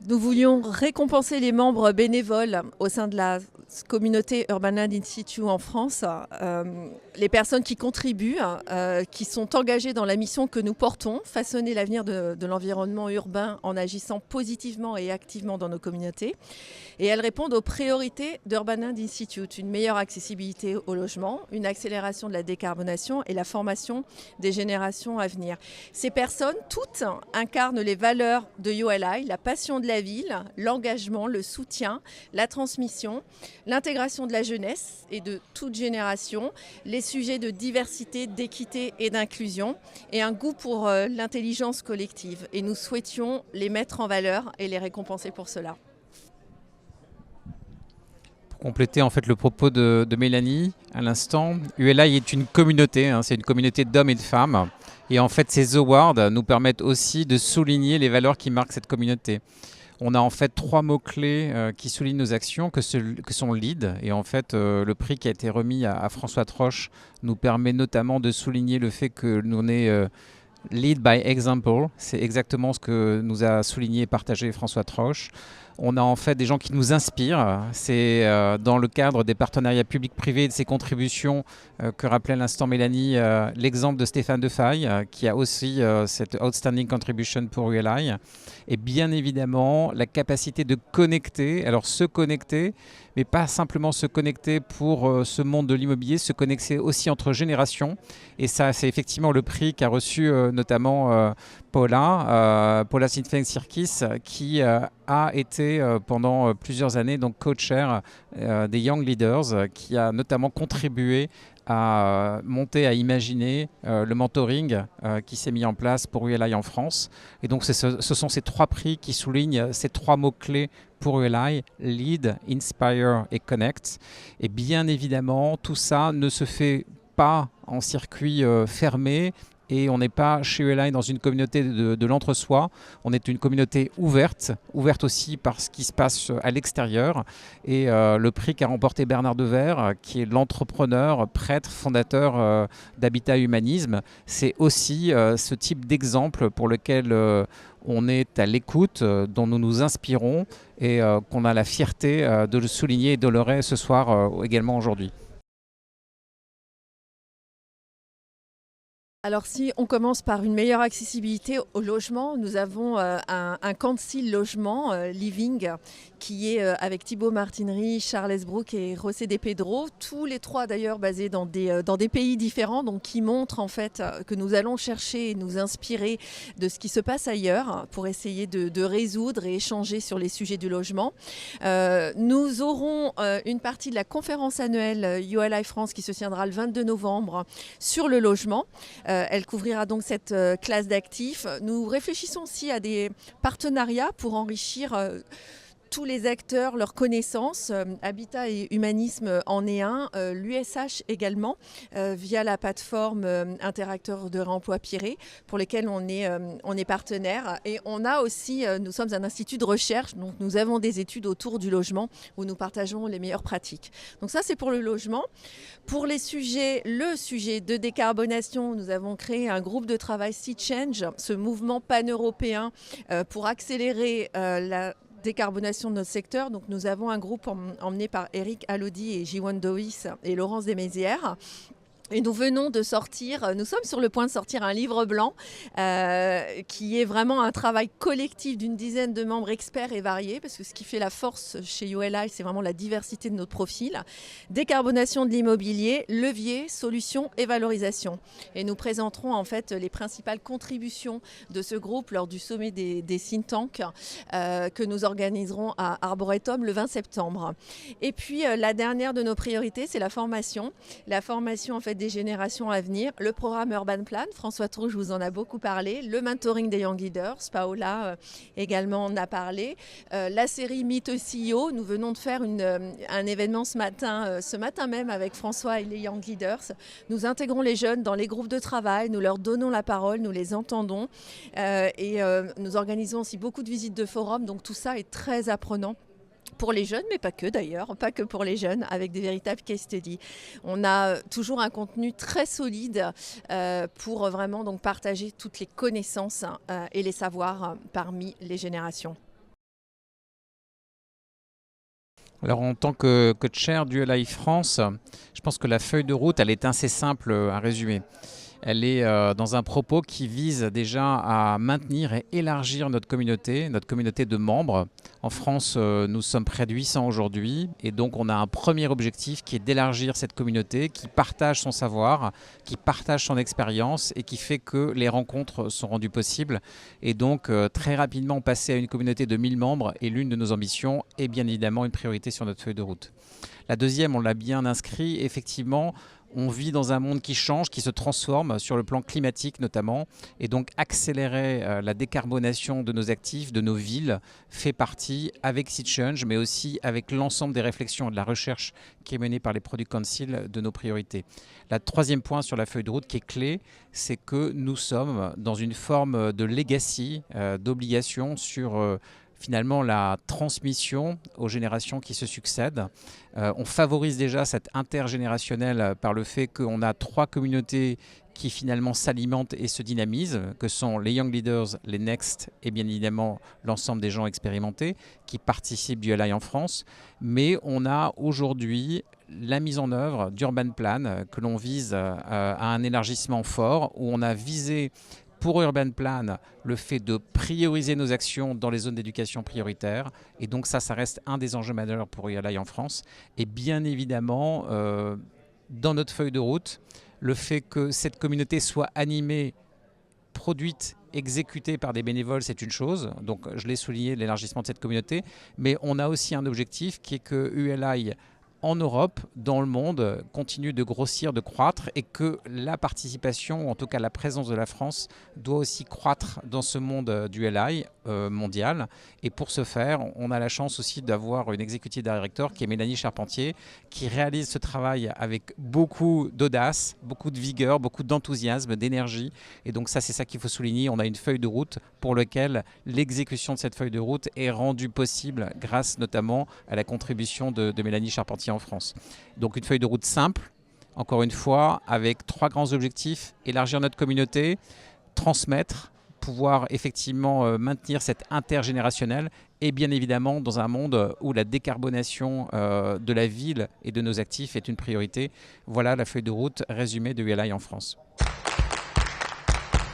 Nous voulions récompenser les membres bénévoles au sein de la communauté Urban Land Institute en France, les personnes qui contribuent, qui sont engagées dans la mission que nous portons, façonner l'avenir de l'environnement urbain en agissant positivement et activement dans nos communautés. Et elles répondent aux priorités d'Urban Land Institute, une meilleure accessibilité au logement, une accélération de la décarbonation et la formation des générations à venir. Ces personnes, toutes, incarnent les valeurs de ULI, la passion de la ville, l'engagement, le soutien, la transmission, l'intégration de la jeunesse et de toute génération, les sujets de diversité, d'équité et d'inclusion et un goût pour l'intelligence collective. Et nous souhaitions les mettre en valeur et les récompenser pour cela. Compléter en fait le propos de Mélanie à l'instant, ULI est une communauté, c'est une communauté d'hommes et de femmes. Et en fait, ces awards nous permettent aussi de souligner les valeurs qui marquent cette communauté. On a en fait 3 mots-clés qui soulignent nos actions, que sont LEAD. Et en fait, le prix qui a été remis à François Troche nous permet notamment de souligner le fait que nous on est Lead by example. C'est exactement ce que nous a souligné et partagé François Troche. On a en fait des gens qui nous inspirent. C'est dans le cadre des partenariats publics-privés et de ses contributions que rappelait à l'instant Mélanie, l'exemple de Stéphane Defaille qui a aussi cette outstanding contribution pour ULI. Et bien évidemment, la capacité de connecter, alors se connecter, mais pas simplement se connecter pour ce monde de l'immobilier, se connecter aussi entre générations. Et ça, c'est effectivement le prix qu'a reçu notamment Paula Sintfeng-Sirkis, qui a été pendant plusieurs années donc co-chair des Young Leaders, qui a notamment contribué à monter, à imaginer le mentoring qui s'est mis en place pour ULI en France. Et donc ce sont ces 3 prix qui soulignent ces 3 mots-clés pour ULI, Lead, Inspire et Connect. Et bien évidemment, tout ça ne se fait pas en circuit fermé. Et on n'est pas chez ULI dans une communauté de l'entre-soi. On est une communauté ouverte aussi par ce qui se passe à l'extérieur. Et le prix qu'a remporté Bernard Devers, qui est l'entrepreneur, prêtre, fondateur d'Habitat Humanisme, c'est aussi ce type d'exemple pour lequel on est à l'écoute, dont nous nous inspirons et qu'on a la fierté de le souligner et de l'honorer ce soir également aujourd'hui. Alors si on commence par une meilleure accessibilité au logement, nous avons un council logement Living qui est avec Thibaut Martinery, Charles Esbrook et José de Pedro, tous les 3 d'ailleurs basés dans des pays différents, donc qui montrent en fait que nous allons chercher et nous inspirer de ce qui se passe ailleurs pour essayer de résoudre et échanger sur les sujets du logement. Nous aurons une partie de la conférence annuelle ULI France qui se tiendra le 22 novembre sur le logement. Elle couvrira donc cette classe d'actifs. Nous réfléchissons aussi à des partenariats pour enrichir tous les acteurs, leurs connaissances. Habitat et Humanisme en est un, l'USH également, via la plateforme Interacteurs de réemploi Pirée, pour lesquels on est partenaire. Et on a aussi, nous sommes un institut de recherche, donc nous avons des études autour du logement où nous partageons les meilleures pratiques. Donc ça, c'est pour le logement. Pour le sujet de décarbonation, nous avons créé un groupe de travail Sea Change, ce mouvement pan-européen pour accélérer la décarbonation de notre secteur. Donc nous avons un groupe emmené par Eric Alodi et Jiwon Dois et Laurence Desmézières. Et nous sommes sur le point de sortir un livre blanc qui est vraiment un travail collectif d'une dizaine de membres experts et variés, parce que ce qui fait la force chez ULI, c'est vraiment la diversité de notre profil. Décarbonation de l'immobilier, levier, solutions et valorisation. Et nous présenterons en fait les principales contributions de ce groupe lors du sommet des think tanks que nous organiserons à Arboretum le 20 septembre. Et puis la dernière de nos priorités, c'est la formation. La formation en fait des générations à venir, le programme Urban Plan, François Trouche vous en a beaucoup parlé, le mentoring des Young Leaders, Paola également en a parlé, la série Meet a CEO, nous venons de faire un événement ce matin même avec François et les Young Leaders. Nous intégrons les jeunes dans les groupes de travail, nous leur donnons la parole, nous les entendons et nous organisons aussi beaucoup de visites de forums, donc tout ça est très apprenant. Pour les jeunes, mais pas que d'ailleurs, pas que pour les jeunes, avec des véritables case studies. On a toujours un contenu très solide pour vraiment donc partager toutes les connaissances et les savoirs parmi les générations. Alors en tant que chair d'ULI France, je pense que la feuille de route, elle est assez simple à résumer. Elle est dans un propos qui vise déjà à maintenir et élargir notre communauté de membres. En France, nous sommes près de 800 aujourd'hui et donc on a un premier objectif qui est d'élargir cette communauté qui partage son savoir, qui partage son expérience et qui fait que les rencontres sont rendues possibles. Et donc très rapidement passer à une communauté de 1000 membres est l'une de nos ambitions et bien évidemment une priorité sur notre feuille de route. La deuxième, on l'a bien inscrit, effectivement, on vit dans un monde qui change, qui se transforme sur le plan climatique notamment, et donc accélérer la décarbonation de nos actifs, de nos villes, fait partie avec SeaChange, mais aussi avec l'ensemble des réflexions et de la recherche qui est menée par les Product Council de nos priorités. Le troisième point sur la feuille de route qui est clé, c'est que nous sommes dans une forme de legacy, d'obligation sur finalement la transmission aux générations qui se succèdent. On favorise déjà cette intergénérationnel par le fait qu'on a 3 communautés qui finalement s'alimentent et se dynamisent, que sont les Young Leaders, les Next et bien évidemment l'ensemble des gens expérimentés qui participent du LI en France. Mais on a aujourd'hui la mise en œuvre d'Urban Plan que l'on vise à un élargissement fort où on a visé pour Urban Plan, le fait de prioriser nos actions dans les zones d'éducation prioritaire. Et donc ça reste un des enjeux majeurs pour ULI en France. Et bien évidemment, dans notre feuille de route, le fait que cette communauté soit animée, produite, exécutée par des bénévoles, c'est une chose. Donc je l'ai souligné, l'élargissement de cette communauté. Mais on a aussi un objectif qui est que ULI en Europe, dans le monde, continue de grossir, de croître et que la participation, ou en tout cas la présence de la France, doit aussi croître dans ce monde du LI mondial. Et pour ce faire, on a la chance aussi d'avoir une executive director qui est Mélanie Charpentier, qui réalise ce travail avec beaucoup d'audace, beaucoup de vigueur, beaucoup d'enthousiasme, d'énergie. Et donc ça, c'est ça qu'il faut souligner. On a une feuille de route pour laquelle l'exécution de cette feuille de route est rendue possible grâce notamment à la contribution de Mélanie Charpentier en France. Donc une feuille de route simple, encore une fois, avec 3 grands objectifs: élargir notre communauté, transmettre, pouvoir effectivement maintenir cette intergénérationnel et bien évidemment dans un monde où la décarbonation de la ville et de nos actifs est une priorité. Voilà la feuille de route résumée de ULI en France.